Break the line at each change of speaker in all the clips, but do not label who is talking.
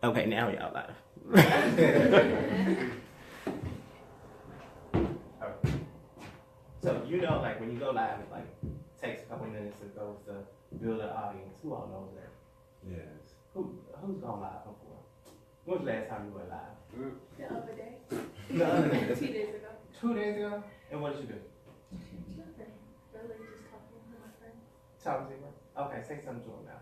Okay, now y'all live. Okay. So you know, like when you go live, it like takes a couple minutes to go to build an audience. Who all knows that?
Yes.
Who's gone live before? When was the last time you went live?
The other day.
The other day.
2 days ago.
2 days ago? And what did you do?
Nothing. Really just talking to my friends.
Talk to you. Okay, say something to him now.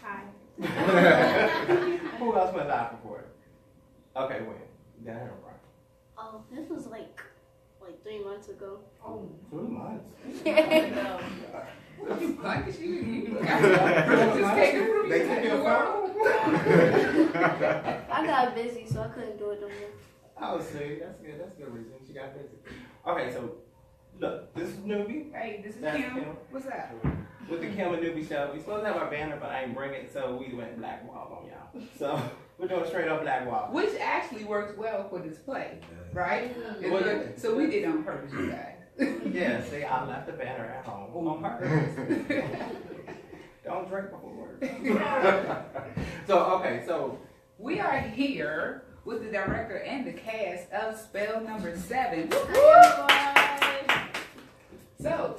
Hi.
Who else went live before? Okay, when? Down here, Brian.
Oh, this was like 3 months ago.
Oh.
2 months.
What you punkish you?
They took your phone?
I got busy, so I couldn't do it no more.
Oh, see, that's good. That's a good reason. She got busy. Okay, so look, this is Nuby.
Hey, this is
That's
Kim.
Kim.
What's up?
With the Kym and Nuby show. We supposed to have our banner, but I ain't bring it, so we went black wall on y'all. So we're doing straight up black wall.
Which actually works well for this play, right?
Well,
So we did it on purpose, you guys.
Yeah, see, I left the banner at home on purpose. Don't drink before work. So, okay, so
We are here with the director and the cast of Spell Number 7. So,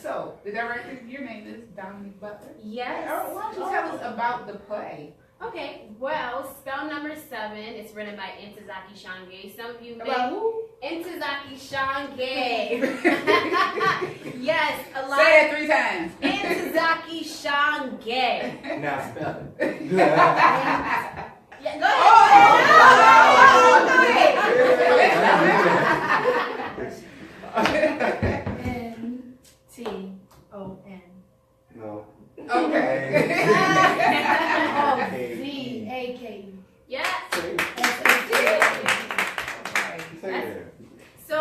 so the director, your name is Dominique Butler.
Yes.
Why don't you tell us about the play?
Okay, well, Spell Number 7 is written by Ntozake Shange. Some of you may...
About who?
Ntozake Shange. Yes, a lot.
Say it 3 times.
Ntozake Shange.
now spell it.
Yeah, go ahead.
N-T-O-N.
No.
Okay.
Z-A-K.
Yes.
Say it.
So,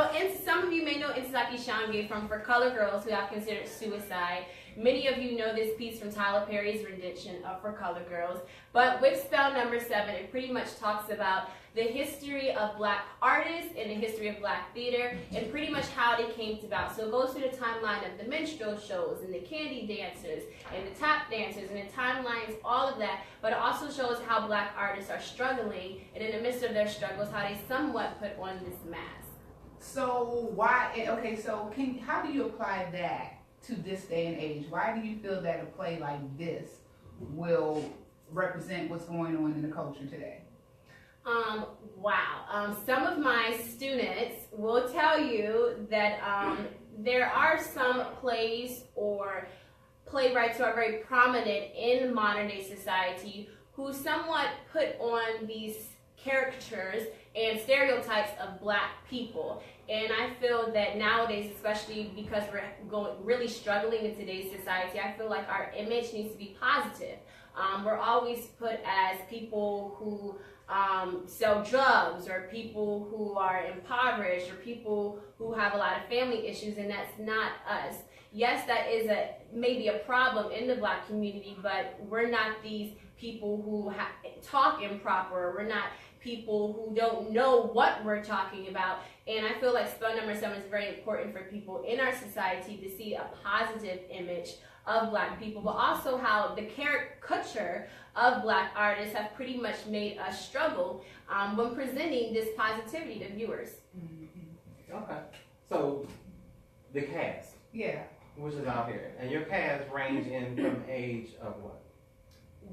some of you may know Ntozake Shange from For Color Girls, who have considered suicide. Many of you know this piece from Tyler Perry's rendition of For Color Girls. But with Spell Number 7, it pretty much talks about the history of black artists and the history of black theater and pretty much how they came about. So it goes through the timeline of the minstrel shows and the candy dancers and the tap dancers and the timelines, all of that. But it also shows how black artists are struggling, and in the midst of their struggles, how they somewhat put on this mask.
So why? Okay, so how do you apply that to this day and age? Why do you feel that a play like this will represent what's going on in the culture today?
Wow. Some of my students will tell you that there are some plays or playwrights who are very prominent in modern day society who somewhat put on these caricatures and stereotypes of black people. And I feel that nowadays, especially because we're really struggling in today's society, I feel like our image needs to be positive. We're always put as people who sell drugs, or people who are impoverished, or people who have a lot of family issues, and that's not us. Yes, that is maybe a problem in the black community, but we're not these people who talk improper. We're not people who don't know what we're talking about. And I feel like Spell Number 7 is very important for people in our society to see a positive image of black people, but also how the caricature of black artists have pretty much made us struggle when presenting this positivity to viewers.
Okay. So, the cast,
Yeah.
which is out here, and your cast range in from age of what?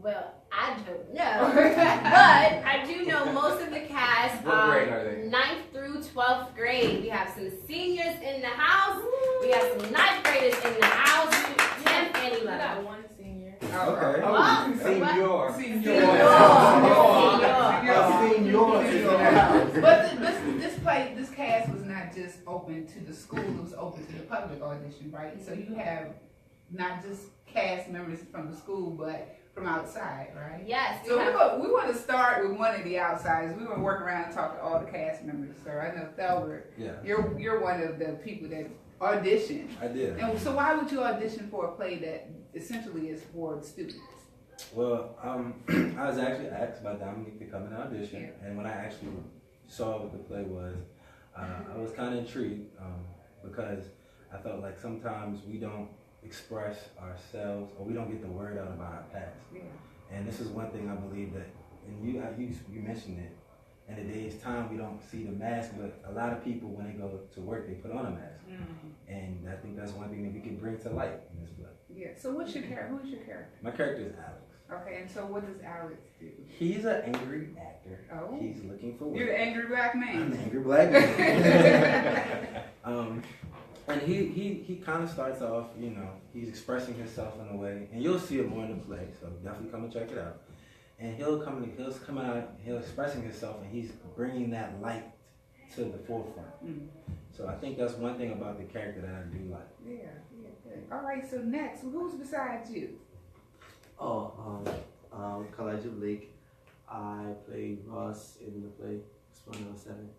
Well, I don't know, but I do know most of the cast,
What grade are they?
9th through 12th grade. We have some seniors in the house. We have some 9th graders in the house, 10th and 11th.
I got one senior.
Okay.
Oh, senior.
Senior. But this cast was not just open to the school, it was open to the public audition, right? So you have not just cast members from the school, but from outside, right?
Yes.
So we want to start with one of the outsiders. We want to work around and talk to all the cast members. So I know Thelbert,
Yeah.
you're one of the people that auditioned.
I did.
And so why would you audition for a play that essentially is for students?
Well, I was actually asked by Dominique to come and audition, and when I actually saw what the play was, I was kind of intrigued because I felt like sometimes we don't express ourselves, or we don't get the word out about our past.
Yeah.
And this is one thing I believe that and you mentioned it. In today's time, we don't see the mask, but a lot of people, when they go to work, they put on a mask. And I think that's one thing that we can bring to light in this play.
Yeah. So what's your character? Who's your character?
My character is Alex.
Okay. And so what does Alex do?
He's an angry actor.
Oh.
He's looking for work.
You're the angry black
I'm
man.
an angry black man. And he kind of starts off, you know, he's expressing himself in a way, and you'll see it more in the play, so definitely come and check it out. And he'll come out, he'll expressing himself, and he's bringing that light to the forefront. So I think that's one thing about the character that I do like.
Yeah, good. All right, so next, who's besides you?
Kalijah Blake. I played Ross in the play Spawning 7.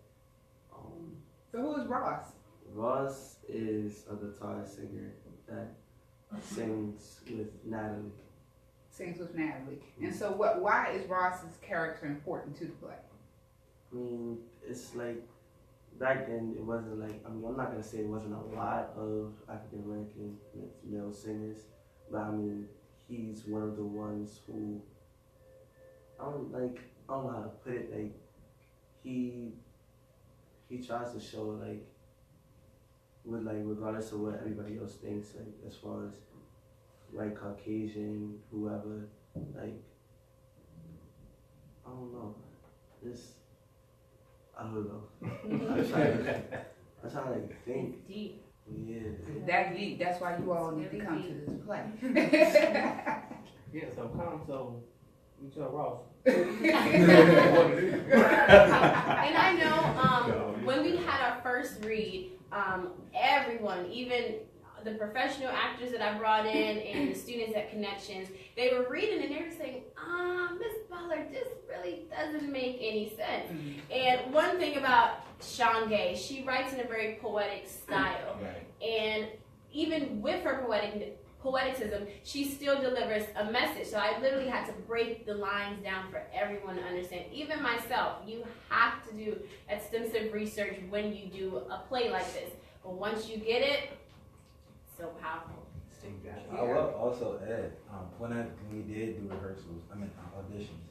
So who is Ross?
Ross is a guitar singer that sings with Natalie.
Sings with Natalie. And so why is Ross's character important to the play?
I mean, it's like, back then it wasn't like, I mean, I'm not going to say it wasn't a lot of African American male singers, but I mean, he's one of the ones who, I don't know how to put it, like, he tries to show, like, with, like, regardless of what everybody else thinks, like, as far as like Caucasian, whoever, like, I don't know. I don't know. I'm trying to like think.
Deep.
Yeah.
That deep. That's why you all need to come to this play.
Yeah, so you tell Ross.
And I know when we had our first read, everyone, even the professional actors that I brought in and the students at Connections, they were reading and they were saying, Miss Butler, this really doesn't make any sense. And one thing about Sean Gay, she writes in a very poetic style.
Right.
And even with her poeticism, she still delivers a message. So I literally had to break the lines down for everyone to understand. Even myself, you have to do extensive research when you do a play like this. But once you get it, so powerful.
I will also add, when we did do rehearsals, auditions,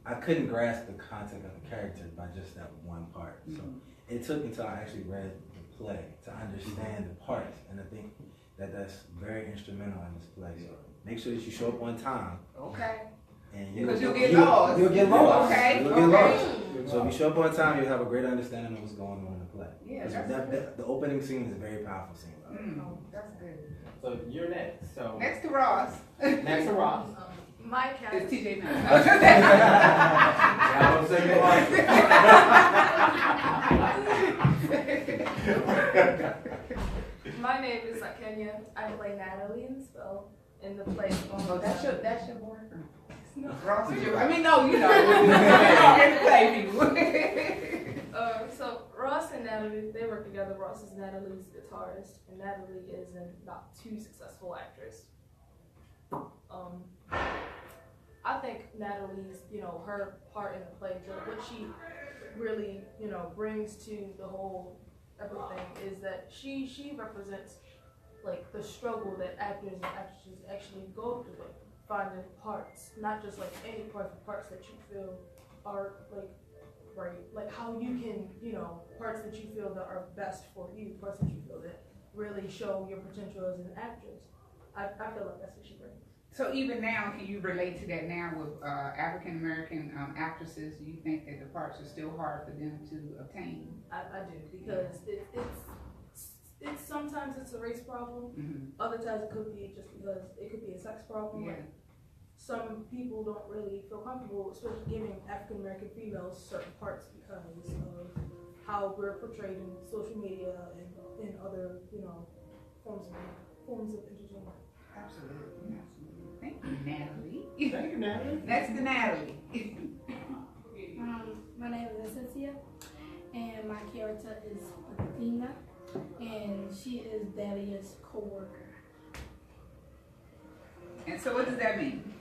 I couldn't grasp the content of the character by just that one part. So it took until I actually read the play to understand the parts, and I think that's very instrumental in this play. So make sure that you show up on time.
Okay.
And
Because you'll get lost.
You'll get lost.
Okay.
You'll get lost. So if you show up on time, you'll have a great understanding of what's going on in the play.
Yeah,
The opening scene is a very powerful scene.
That's good.
So you're next. So
Next to Ross.
next to Ross.
My
It's
character.
TJ now.
Yeah, I was saying
My name is Kenya. I play Natalie in the play.
Oh, that's your boyfriend. Ross is your. I mean, no, you know. In the play, people.
So Ross and Natalie, they work together. Ross is Natalie's guitarist, and Natalie is a not too successful actress. I think Natalie's, her part in the play, what she really, brings to the whole everything is that she represents like the struggle that actors and actresses actually go through, like finding parts, not just like any parts that you feel are like right, like how you can, parts that you feel that are best for you, parts that you feel that really show your potential as an actress. I feel like that's what she brings.
So even now, can you relate to that now with African American actresses? Do you think that the parts are still hard for them to obtain?
I do, because it's sometimes it's a race problem. Other times it could be just because it could be a sex problem.
Yeah.
Like some people don't really feel comfortable, especially giving African American females certain parts because of how we're portrayed in social media and in other forms of entertainment.
Absolutely. Thank you, Natalie.
Thank you, Natalie.
Next to Natalie.
My name is Cynthia, and my character is Athena, and she is Dahlia's co-worker.
And so what does that mean?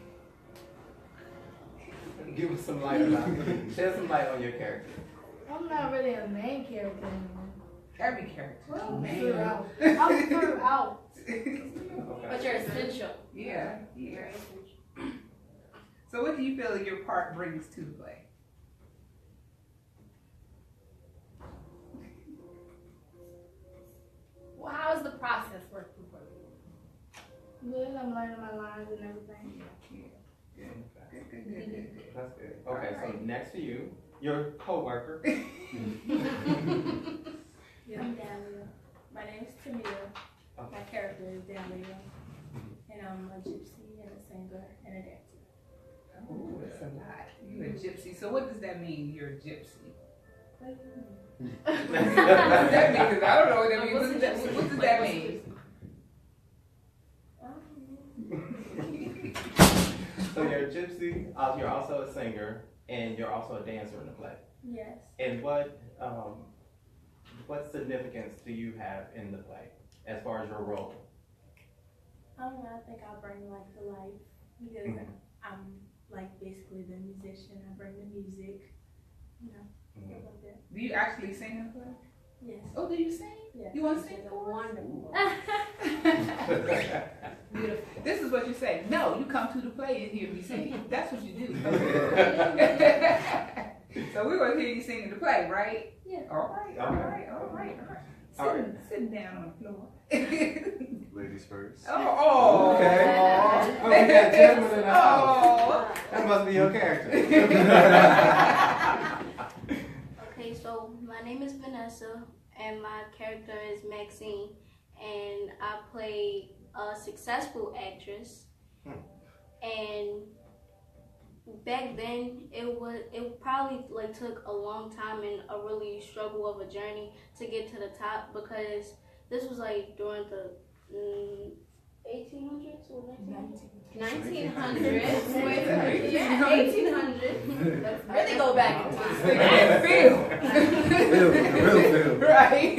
Give us some light about it. Shed some light on your character.
I'm not really a main character anymore.
Every character.
Well,
Man.
I'm throughout.
Okay.
But you're essential.
Yeah.
You're essential.
So what do you feel like your part brings to the play?
Well, how is the process working for you?
Good, I'm learning my lines and everything.
Good.
That's good. Okay, so next to you, your coworker.
Yeah, I'm Dahlia. My name is Tamia. My character is Dahlia. And I'm a gypsy and a singer and a dancer.
Oh, that's a lot. You're a gypsy. So what does that mean? You're a gypsy.
What do you mean?
What does that mean? 'Cause I don't know what that means. What does that mean?
So you're a gypsy, you're also a singer, and you're also a dancer in the play.
Yes.
And what significance do you have in the play as far as your role?
I don't know, I think I bring like the life because I'm like basically the musician. I bring the music, you know, stuff like that.
Do you actually sing in the play?
Yes.
Oh, do you sing?
Yeah.
You want to sing
It's
for us?
wonderful.
Beautiful. This is what you say. No, you come to the play and hear me sing. That's what you do. So we're going to hear you sing in the play, right?
Yeah.
All right. Sitting down on the floor.
Ladies first.
Oh.
Okay. Oh, we got gentlemen in the house.
Oh.
That must be your character.
Okay, so my name is Vanessa, and my character is Maxine, and I play a successful actress. And back then, it probably like took a long time and a really struggle of a journey to get to the top, because this was like during the 1800s or
1900s. Yeah, 1800s. Let's really go back in time.
Real. Right.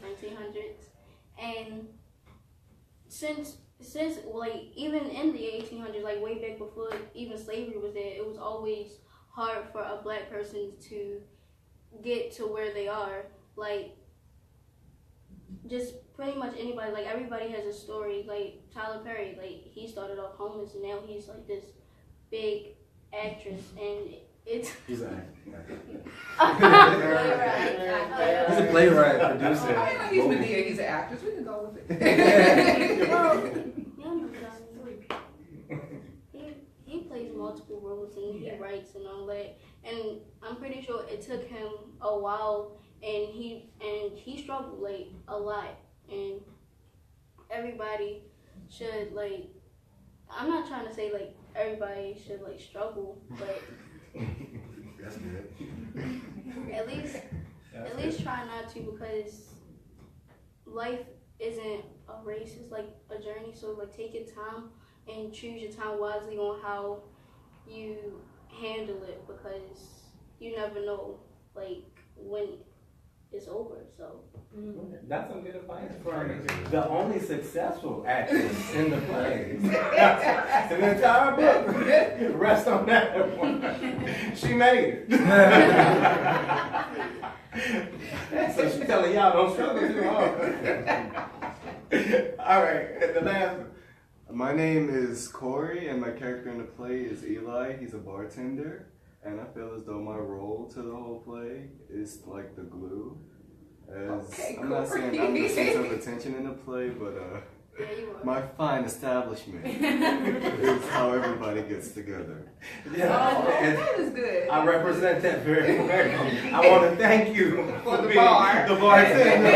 1900s. And since like even in the 1800s, like way back before even slavery was there, it was always hard for a black person to get to where they are. Like just pretty much anybody, like everybody has a story. Like Tyler Perry, like he started off homeless and now he's like this big actress, and it's
He's an actor.
playwright.
He's a playwright, producer.
I mean, he's Medea, he's an actress. We can go with it.
Well, he plays multiple roles and he writes and all that. And I'm pretty sure it took him a while, and he struggled like a lot. And everybody should like. I'm not trying to say like everybody should like struggle, but
That's good.
at least try not to, because life isn't a race, it's like a journey. So like take your time and choose your time wisely on how you handle it, because you never know like when it's over. So
That's some good advice for the only successful actress in the play. In the entire book. Rest on that one. She made it. So she's telling y'all don't struggle too hard. All right, and the last one.
My name is Corey, and my character in the play is Eli. He's a bartender, and I feel as though my role to the whole play is like the glue. I'm not saying I'm the center of attention in the play, but
yeah, you are.
my fine establishment is how everybody gets together.
Yeah, and
That is good.
I represent that very well. I want to thank you
For the
being
bar.
the bartender.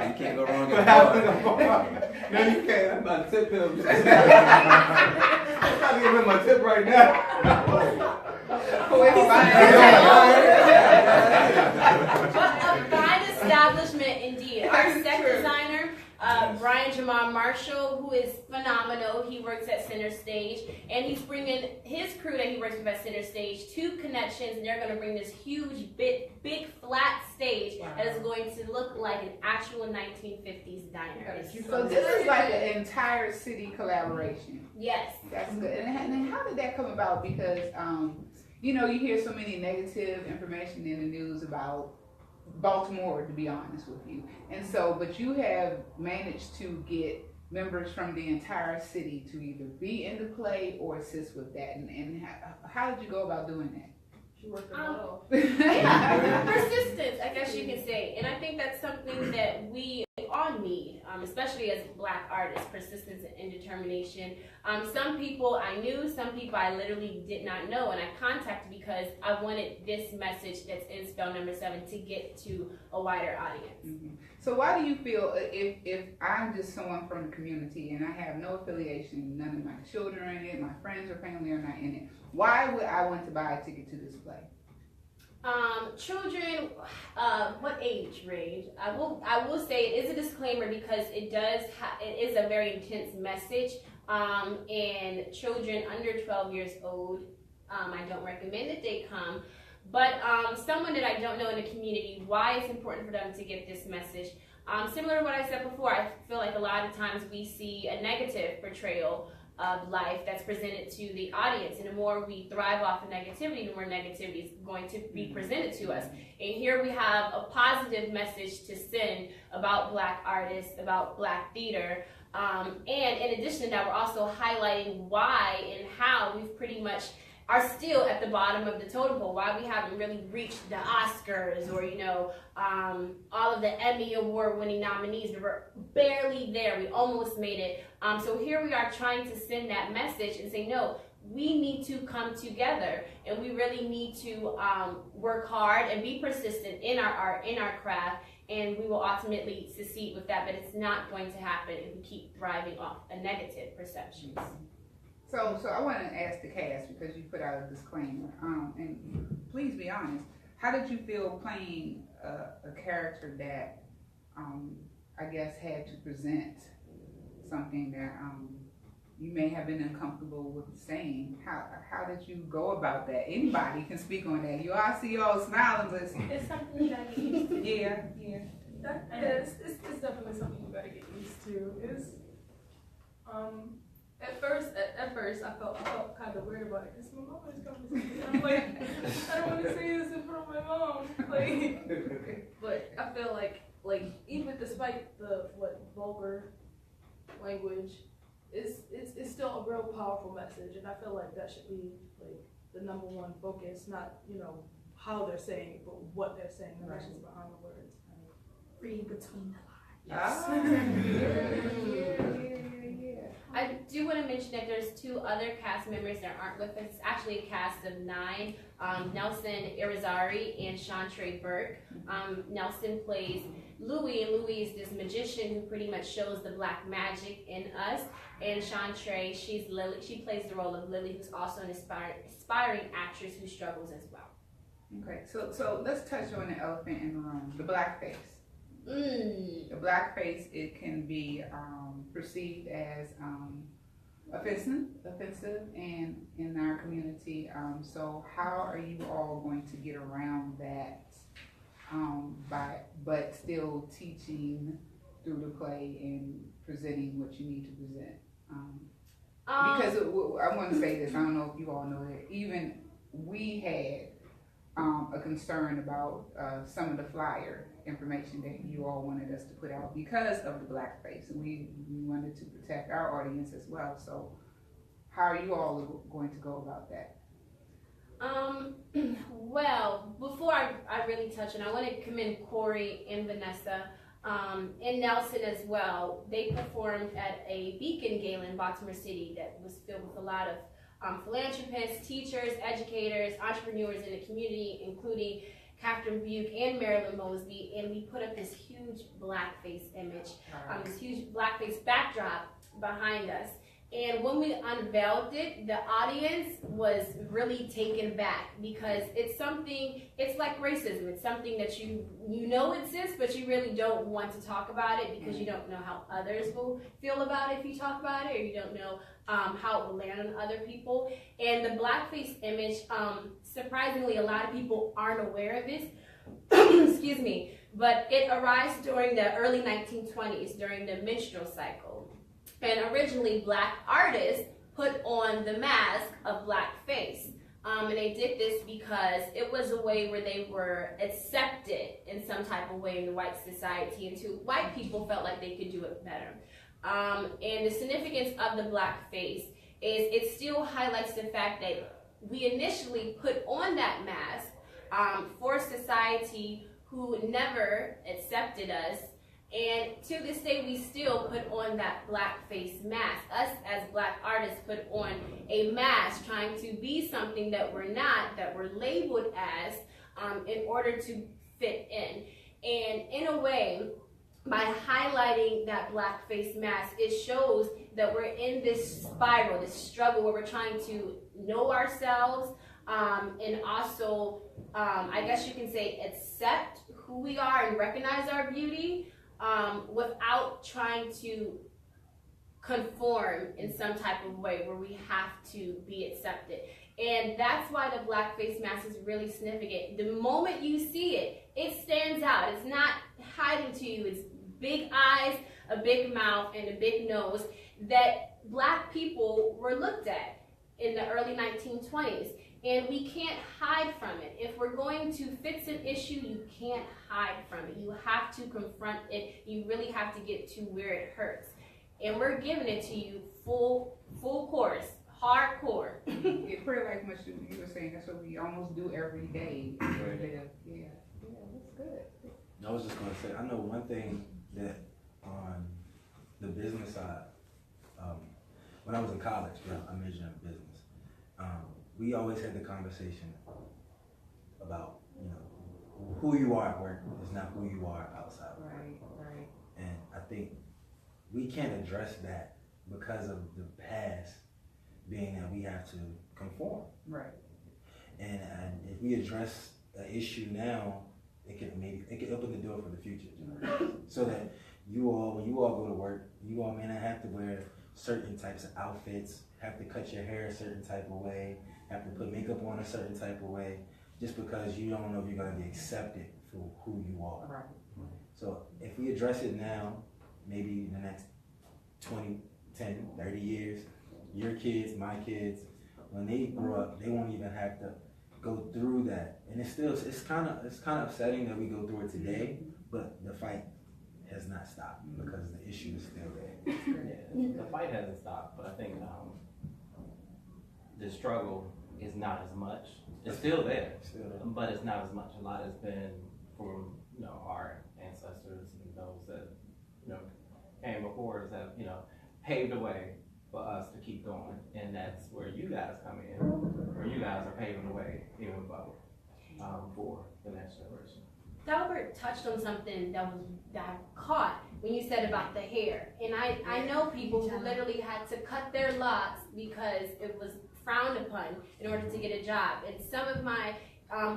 You can't go wrong
For
with
having a bar. No, you can't. I'm about to tip him. I'm about to give him a tip right now.
Oh, it's
But a fine establishment indeed. Our
That is
set
true.
designer, Brian Jamar Marshall, who is phenomenal. He works at Center Stage, and he's bringing his crew that he works with at Center Stage to Connections, and they're going to bring this huge, big flat stage that is going to look like an actual 1950s diner. It's
So this is like an entire city collaboration.
Yes.
That's good. And how did that come about? Because, you know, you hear so many negative information in the news about Baltimore, to be honest with you. And so, but you have managed to get members from the entire city to either be in the play or assist with that? And how did you go about doing that?
She worked it all.
Yeah, persistence, I guess you can say. And I think that's something that we all need, especially as Black artists, persistence and determination. Some people I knew, some people I literally did not know, and I contacted because I wanted this message that's in spell number 7 to get to a wider audience.
Mm-hmm. So why do you feel, if I'm just someone from the community and I have no affiliation, none of my children are in it, my friends or family are not in it, why would I want to buy a ticket to this play?
Children, what age range? I will say it is a disclaimer because it is a very intense message. And children under 12 years old, I don't recommend that they come. But someone that I don't know in the community, why it's important for them to get this message. Similar to what I said before, I feel like a lot of times we see a negative portrayal of life that's presented to the audience, and the more we thrive off of negativity, the more negativity is going to be presented to us. And here we have a positive message to send about Black artists, about Black theater, and in addition to that, we're also highlighting why and how we've pretty much are still at the bottom of the totem pole, why we haven't really reached the Oscars or, all of the Emmy Award winning nominees. We're barely there. We almost made it. So here we are trying to send that message and say, no, we need to come together and we really need to work hard and be persistent in our art, in our craft, and we will ultimately succeed with that, but it's not going to happen if we keep thriving off a negative perceptions.
So I want to ask the cast, because you put out a disclaimer, and please be honest, how did you feel playing a character that I guess had to present something that you may have been uncomfortable with saying? How did you go about that? Anybody can speak on that. I see y'all smiling, but
It's something you gotta get used to.
yeah.
It's definitely something you gotta get used to. It's at first I felt kind of weird about it because my mom is coming to see me. I'm like, I don't want to say this in front of my mom. But I feel like even despite the vulgar language, it's still a real powerful message, and I feel like that should be like the number one focus, not how they're saying it, but what they're saying, the message behind the words.
Read between the lines.
Yes.
I do want to mention that there's 2 other cast members that aren't with us. It's actually a cast of 9. Nelson Irizarry and Chantre Burke. Nelson plays Louis, and Louis is this magician who pretty much shows the Black magic in us. And Chantre, she's Lily. She plays the role of Lily, who's also an aspiring actress who struggles as well.
Okay, so let's touch on the elephant in the room, the blackface. The blackface, it can be perceived as offensive and in our community. So how are you all going to get around that but still teaching through the play and presenting what you need to present? Because I want to say this, I don't know if you all know that even we had a concern about some of the flyer information that you all wanted us to put out because of the blackface, and we wanted to protect our audience as well. So how are you all going to go about that?
Well, before I really touch on, I want to commend Corey and Vanessa and Nelson as well. They performed at a Beacon Gala in Baltimore City that was filled with a lot of philanthropists, teachers, educators, entrepreneurs in the community, including Catherine Buke and Marilyn Mosby, and we put up this huge blackface image, this huge blackface backdrop behind us. And when we unveiled it, the audience was really taken back because it's like racism. It's something that you know exists, but you really don't want to talk about it because you don't know how others will feel about it if you talk about it, or you don't know how it will land on other people. And the blackface image, surprisingly, a lot of people aren't aware of this, excuse me, but it arose during the early 1920s, during the menstrual cycle. And originally, Black artists put on the mask of blackface. And they did this because it was a way where they were accepted in some type of way in the white society, and white people felt like they could do it better. And the significance of the blackface is it still highlights the fact that we initially put on that mask for society who never accepted us. And to this day, we still put on that blackface mask. Us as black artists put on a mask trying to be something that we're not, that we're labeled as, in order to fit in. And in a way, by highlighting that blackface mask, it shows that we're in this spiral, this struggle where we're trying to know ourselves, and also, I guess you can say, accept who we are and recognize our beauty, without trying to conform in some type of way where we have to be accepted. And that's why the blackface mask is really significant. The moment you see it, it stands out. It's not hiding to you. It's big eyes, a big mouth, and a big nose that black people were looked at in the early 1920s. And we can't hide from it. If we're going to fix an issue, you can't hide from it. You have to confront it. You really have to get to where it hurts. And we're giving it to you full course, hardcore.
Yeah, pretty like much you were saying, that's what we almost do every day. Yeah, that's good.
I was just gonna say, I know one thing that on the business side, when I was in college, I majored in business. We always had the conversation about, who you are at work is not who you are outside of work.
Right.
And I think we can't address that because of the past being that we have to conform.
Right.
And if we address an issue now, it can open the door for the future generations. So that when you all go to work, you all may not have to wear certain types of outfits, have to cut your hair a certain type of way, have to put makeup on a certain type of way, just because you don't know if you're going to be accepted for who you are.
Right.
So if we address it now, maybe in the next 20, 10, 30 years, your kids, my kids, when they grow up, they won't even have to go through that. And it's kind of upsetting that we go through it today, but the fight has not stopped because the issue is still there.
Yeah, the fight hasn't stopped, but I think the struggle is not as much. It's still there, but it's not as much. A lot has been from our ancestors and those that came before us have paved the way for us to keep going, and that's where you guys come in, where you guys are paving the way even for the next generation.
Delbert touched on something that I caught when you said about the hair. And I know people who literally had to cut their locks because it was frowned upon in order to get a job. And some of my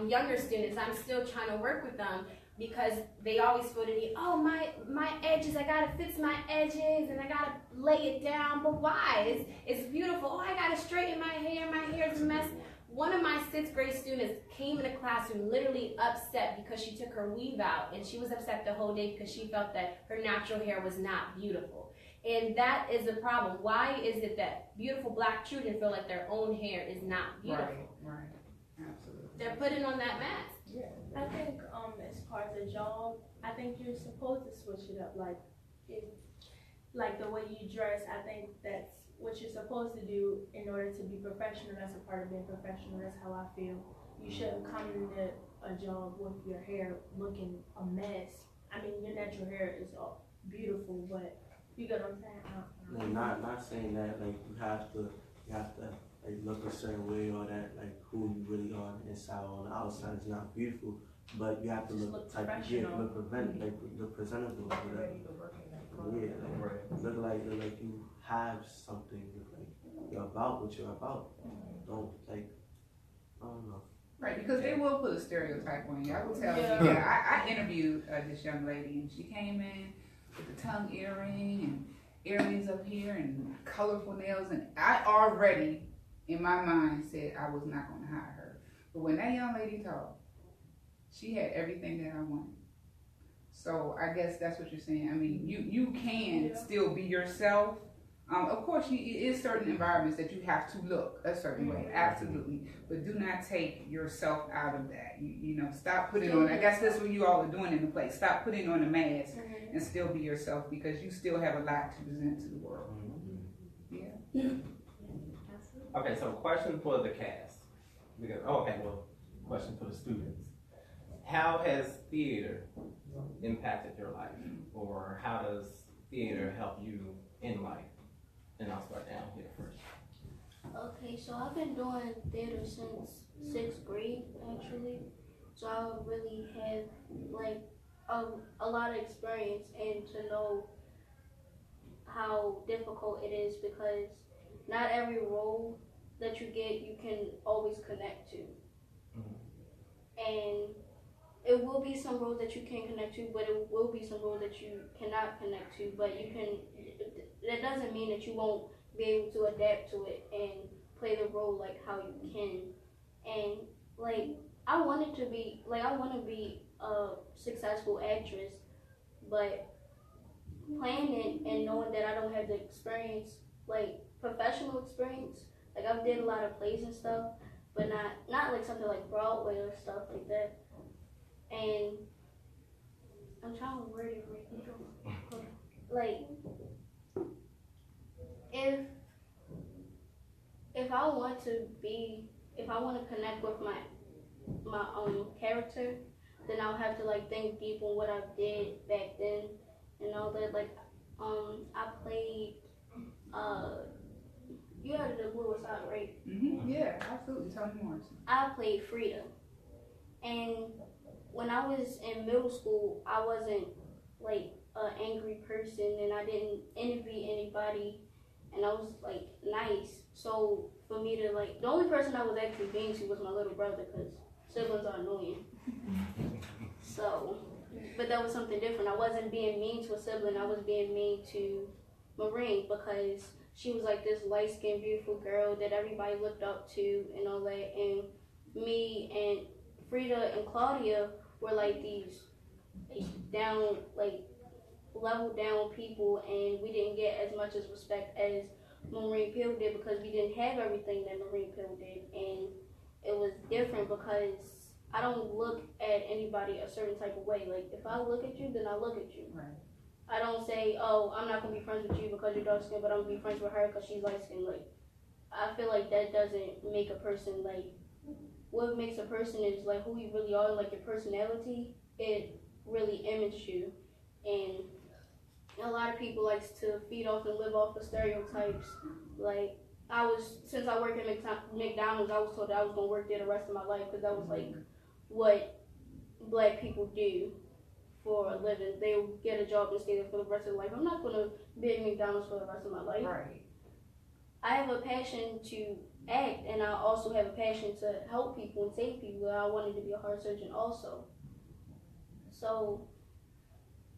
younger students, I'm still trying to work with them because they always feel the need, oh, my edges, I gotta fix my edges and I gotta lay it down. But why? It's beautiful. Oh, I gotta straighten my hair's a mess. One of my 6th grade students came in the classroom literally upset because she took her weave out, and she was upset the whole day because she felt that her natural hair was not beautiful. And that is the problem. Why is it that beautiful black children feel like their own hair is not beautiful?
Right. Absolutely.
They're putting on that mask.
Yeah.
I think as part of the job, I think you're supposed to switch it up. Like the way you dress, I think that's what you're supposed to do in order to be professional. That's a part of being professional. That's how I feel. You shouldn't come into a job with your hair looking a mess. I mean, your natural hair is beautiful, but you get what I'm saying?
Not saying that like you have to like look a certain way or that like who you really are inside or on the outside is not beautiful, but you have to look presentable or whatever. Look like you have something, look like you're about what you're about. Don't I don't know.
Right, because they will put a stereotype on you. I will tell you. I interviewed this young lady, and she came in with the tongue earring and earrings up here and colorful nails, and I already, in my mind, said I was not going to hire her. But when that young lady talked, she had everything that I wanted. So I guess that's what you're saying. I mean, you can still be yourself, Of course, it is certain environments that you have to look a certain way, absolutely. But do not take yourself out of that. You know, stop putting on. I guess that's what you all are doing in the place. Stop putting on a mask and still be yourself, because you still have a lot to present to the world. Yeah.
Okay, so question for the cast. Because question for the students. How has theater impacted your life, or how does theater help you in life? And I'll start down here first.
Okay, so I've been doing theater since 6th grade, actually. So I really have like a lot of experience and to know how difficult it is, because not every role that you get you can always connect to. And it will be some roles that you can connect to, but it will be some roles that you cannot connect to. But you can. That doesn't mean that you won't be able to adapt to it and play the role like how you can. And like I want to be a successful actress, but playing it and knowing that I don't have the experience, like professional experience. Like I've did a lot of plays and stuff, but not like something like Broadway or stuff like that. And I'm trying to word it right now. Like if I want to connect with my character, then I'll have to like think deep on what I did back then and all that. Like I played you heard of the Blue Side, right?
Yeah, absolutely. Tony Morrison.
I played Frida, and when I was in middle school, I wasn't like an angry person, and I didn't envy anybody, and I was like nice. So for me to like, the only person I was actually mean to was my little brother, because siblings are annoying. So, but that was something different. I wasn't being mean to a sibling. I was being mean to Marine, because she was like this light-skinned, beautiful girl that everybody looked up to and all that. And me and Frida and Claudia were like these down, like level down people, and we didn't get as much as respect as Marine Pill did, because we didn't have everything that Marine Pill did. And it was different because I don't look at anybody a certain type of way. Like if I look at you, then I look at you.
Right.
I don't say, oh, I'm not going to be friends with you because you're dark skinned, but I'm going to be friends with her because she's light skinned. Like, I feel like that doesn't make a person, like, what makes a person is, like, who you really are, like, your personality. It really images you. And a lot of people likes to feed off and live off of stereotypes. Like, since I work at McDonald's, I was told that I was going to work there the rest of my life, because that was, like, what black people do for a living. They'll get a job and stay there for the rest of their life. I'm not going to be at McDonald's for the rest of my life.
Right.
I have a passion to act, and I also have a passion to help people and save people. I wanted to be a heart surgeon also. So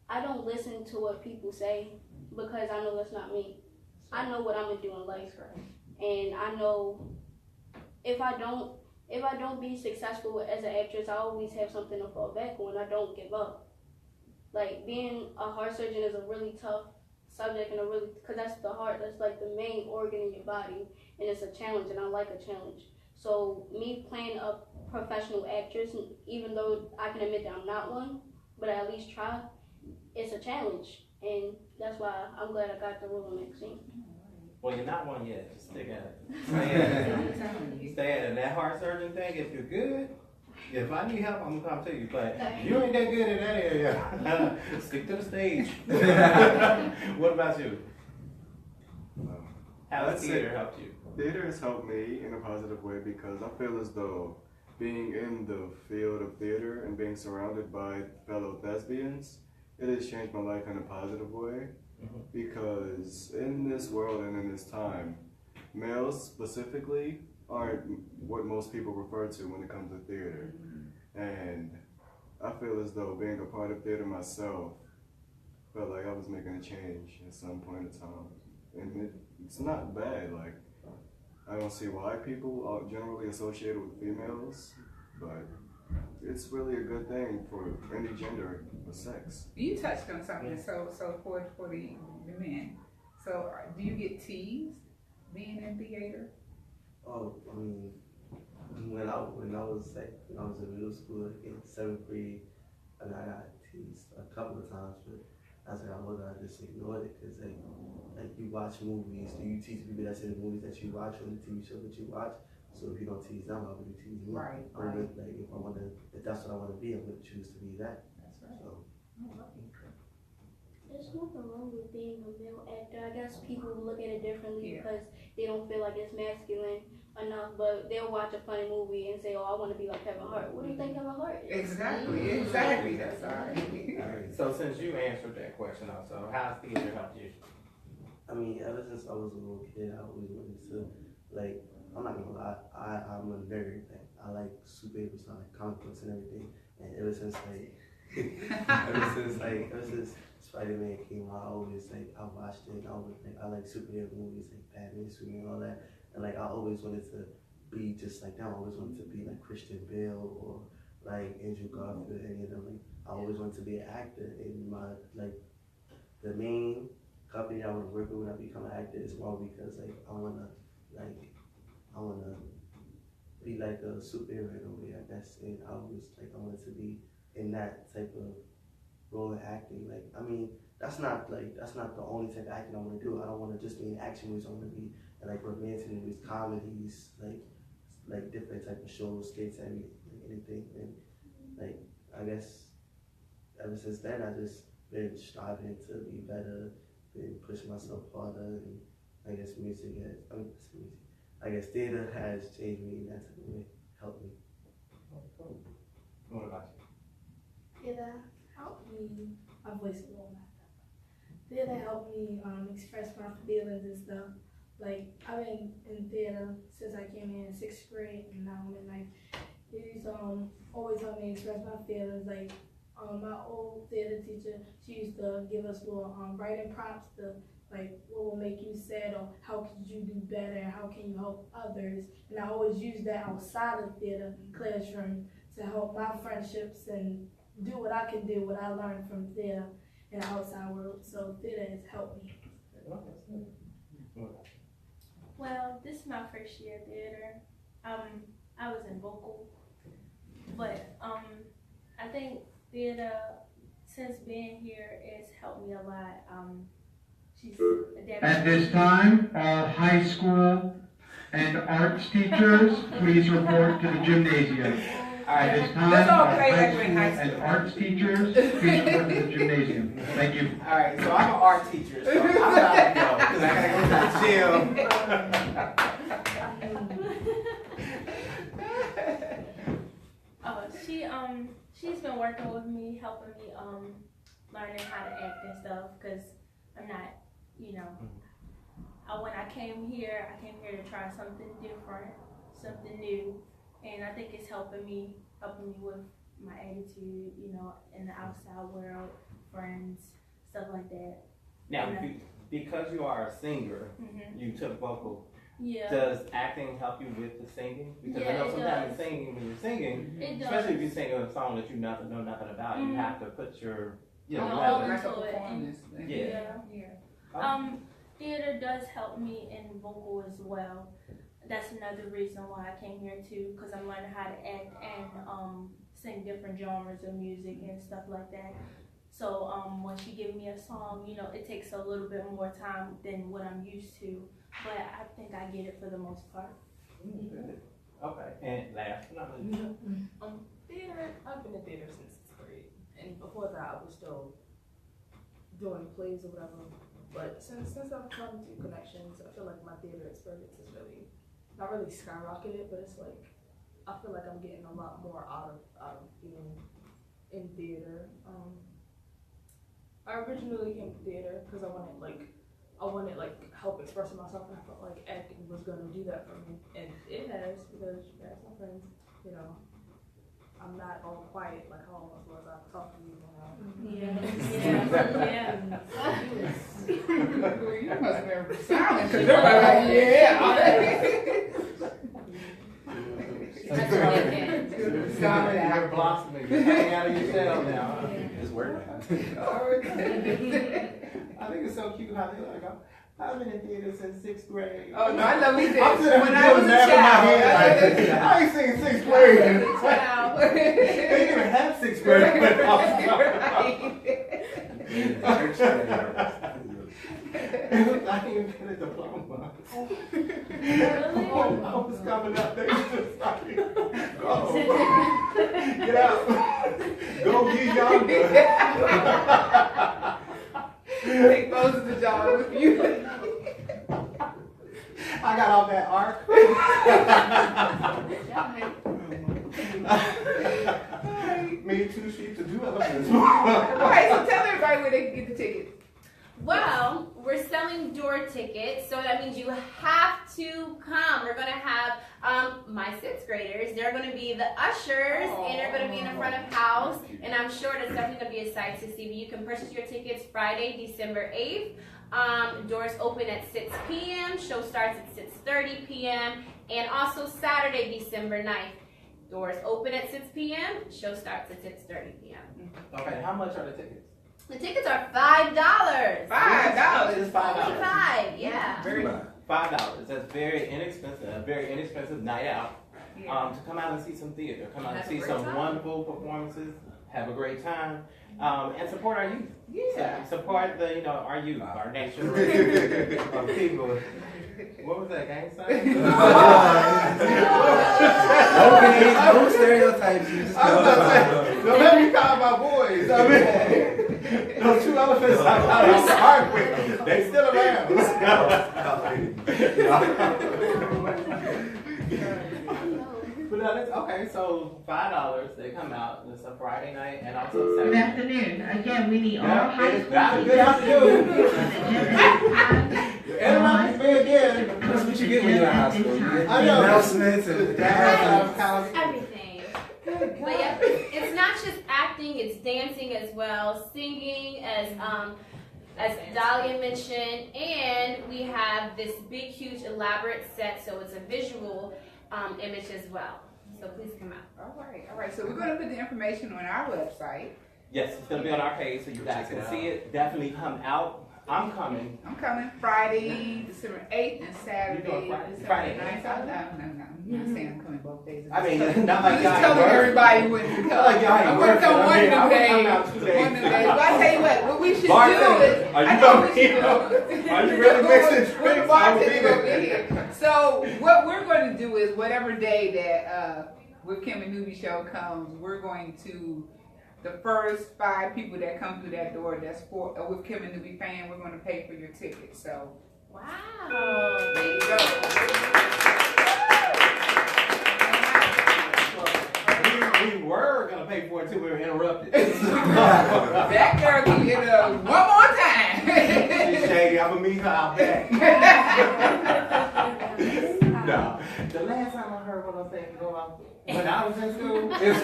I don't listen to what people say, because I know that's not me. I know what I'm going to do in life. And I know if I don't be successful as an actress, I always have something to fall back on. I don't give up. Like, being a heart surgeon is a really tough subject, and because that's the heart, that's like the main organ in your body, and it's a challenge, and I like a challenge. So me playing a professional actress, even though I can admit that I'm not one, but I at least try, it's a challenge, and that's why I'm glad I got the role in Maxine.
Well, you're not one yet. Just stick at it. Stay at it. Stay at it. And that heart surgeon thing, if you're good, if I need help, I'm gonna come to you. But you ain't that good in that area. Stick to the stage. What about you? How has theater helped you?
Theater has helped me in a positive way, because I feel as though being in the field of theater and being surrounded by fellow thespians, it has changed my life in a positive way. Because in this world and in this time, males specifically aren't what most people refer to when it comes to theater. And I feel as though being a part of theater myself, felt like I was making a change at some point in time. And it's not bad. Like, I don't see why people are generally associated with females, but it's really a good thing for any gender or sex.
You touched on something, so for the men. So, do you get teased being in theater?
Oh, I mean, when I was in middle school, like in 7th grade, and I got teased a couple of times, but as I got older, I just ignored it because like you watch movies, do you tease people that's in the movies that you watch or the TV show that you watch? So if you don't tease them, why would you tease me?
Right.
Like if that's what I want to be, I'm gonna choose to be that.
That's right.
So.
There's nothing wrong with being a male actor. I guess people look at it differently
Yeah.
because they don't feel like it's masculine enough, but they'll watch a funny movie and say, "Oh, I want to be like Kevin Hart." What do you think Kevin Hart is?
Exactly. That's all right.
So since you answered that question also, how's theater helped you?
I mean, ever since I was a little kid, I always wanted to, like, I'm not gonna lie, I'm a very everything. I like superheroes, I like comic books and everything. And ever since Spider-Man came out, I watched it. I like superhero movies like Batman, Superman, all that. And like I always wanted to be just like them. I always wanted to be like Christian Bale or like Andrew Garfield, any of them. Like I always wanted to be an actor. And the main company I want to work with when I become an actor is more because I wanna be like a superhero in a way, I guess. And I wanted to be in that type of role in acting. Like, I mean, that's not the only type of acting I want to do. I don't want to just be in action movies. I want to be in like romantic movies, comedies, like different type of shows, skits, anything. And like, I guess ever since then, I just been striving to be better, been pushing myself harder, and I guess theater has changed me in that type of way, helped me.
What about you?
Theater helped me, my voice is a little messed up. Theater helped me express my feelings and stuff. Like, I've been in theater since I came in 6th grade, and now I'm in like, he's always helped me express my feelings. Like, my old theater teacher, she used to give us little writing prompts to like what will make you sad or how could you do better, how can you help others. And I always use that outside of theater classroom to help my friendships and do what I can do, what I learned from theater in the outside world. So theater has helped me.
Well, this is my first year at theater. I was in vocal, but I think theater, since being here, has helped me a lot.
At this time, all high school and arts teachers, please report to the gymnasium. At this time, all high school and arts teachers, please report to the gymnasium. Thank you.
All right, so I'm an art teacher, so I'm about to go because I gotta go to the gym.
She's been working with me, helping me learning how to act and stuff, because I'm not, when I came here to try something different, something new, and I think it's helping me with my attitude, in the outside world, friends, stuff like that.
Now, because you are a singer, you took vocal.
Yeah.
Does acting help you with the singing? Because I know sometimes when you're singing, especially if you sing a song that you know nothing about, you have to put your,
all into
it.
Yeah. Theater does help me in vocal as well. That's another reason why I came here too, because I'm learning how to act and sing different genres of music and stuff like that. So when she gives me a song, it takes a little bit more time than what I'm used to, but I think I get it for the most part.
Good. Okay, and last but not least.
Theater, I've been in theater since 6th grade, and before that I was still doing plays or whatever. But since I've come to Connexions, I feel like my theater experience is really, not really skyrocketed, but it's like, I feel like I'm getting a lot more out of being in theater. I originally came to theater because I wanted help expressing myself, and I felt like acting was gonna do that for me, and it has, because you guys, my friends, I'm not all quiet like how I was. I talk to you now.
Yeah.
You must have been silent because they're like,
You're blossoming. You're coming out of your shell now.
It's working.
I think it's so cute how they I've been in theater since 6th grade.
Oh no, I know we did.
I'm sitting
When
there
I was
doing
a
that
child.
in my head. I ain't seen 6th grade.
Wow.
They didn't even have 6th grade when I was I didn't even get a diploma. I was coming up there just like, go. Get out. Go get yonder.
Take those to the job with you.
I got off that arc. Me, 2 sheep to 2 elephants.
Okay, so tell everybody where they can get the tickets.
Well, we're selling door tickets, so that means you have to come. We're gonna have my 6th graders. They're gonna be the ushers, and they're gonna be in the front of house. And I'm sure that's definitely gonna be a sight to see. But you can purchase your tickets Friday, December 8th. Doors open at 6 p.m. Show starts at 6:30 p.m. And also Saturday, December 9th. Doors open at 6 p.m. Show starts at 6:30 p.m.
Okay, how much are the tickets?
The tickets are $5.
$5.
It's $5.
Only $5, yeah.
$5. That's very inexpensive. A very inexpensive night out.
Yeah.
To come out and see some theater. Come out and
Have a
see
great
some
time.
wonderful performances. Have a great time. And support our youth.
Yeah.
Support the, our youth, our nation of people. What was that gang sign?
No stereotypes.
Don't let me call my boys. I mean, those 2 elephants I got off the ark with, they still around. But no, that's okay. So $5. They come out. It's a Friday night and also
Good
Saturday.
afternoon. Again, we need all
Yeah,
high
it's
school
not
teachers.
good afternoon. Everybody's me again.
That's what you get when you're in high school. You get
I know.
announcements and
Everything. But yeah, it's not just acting, it's dancing as well, singing as Dahlia mentioned, and we have this big, huge, elaborate set, so it's a visual image as well. So please come out.
All right. So we're going to put the information on our website.
Yes, it's gonna be on our page so you guys can see it. Definitely come out. I'm coming.
I'm coming Friday, December 8th, and Saturday,
You doing Friday?
December
Friday.
9th. No. I'm not saying I'm coming both days.
I mean, not like
I'm just
y'all
telling
ain't
everybody when to come.
Not like y'all ain't
I'm going to come
working.
one
I
of
mean,
them
I would come
days.
out 2 days.
One of them days. But I tell you what we should
Bartender,
do is,
are you
I know
gonna
we
be
should do.
Are you really mixing
With the
drinks? I will be
bartender over
there.
here. So what we're going to do is whatever day that with Kym and Nuby show comes, we're going to, the first 5 people that come through that door that's for with Kym and Nuby fan, we're going to pay for your ticket. So
Wow.
there you go.
We were gonna pay for it till we were interrupted.
That girl can get one more time.
She's shady. I'm gonna meet her out back. No. The last time I heard one of those things go out when I was in school, it was,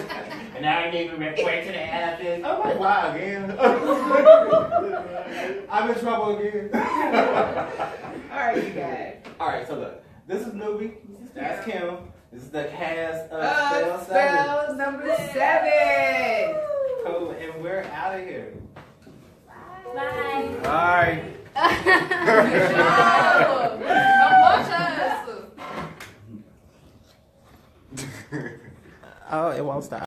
and I didn't even report to the office. I'm like, wow, again. I'm in trouble again.
All right, you guys.
All right, so look, this is Nuby. That's Kym. This is the cast of
Spells number 7.
Cool, and we're out of here.
Bye.
Bye.
Come watch us.
Oh, it won't stop.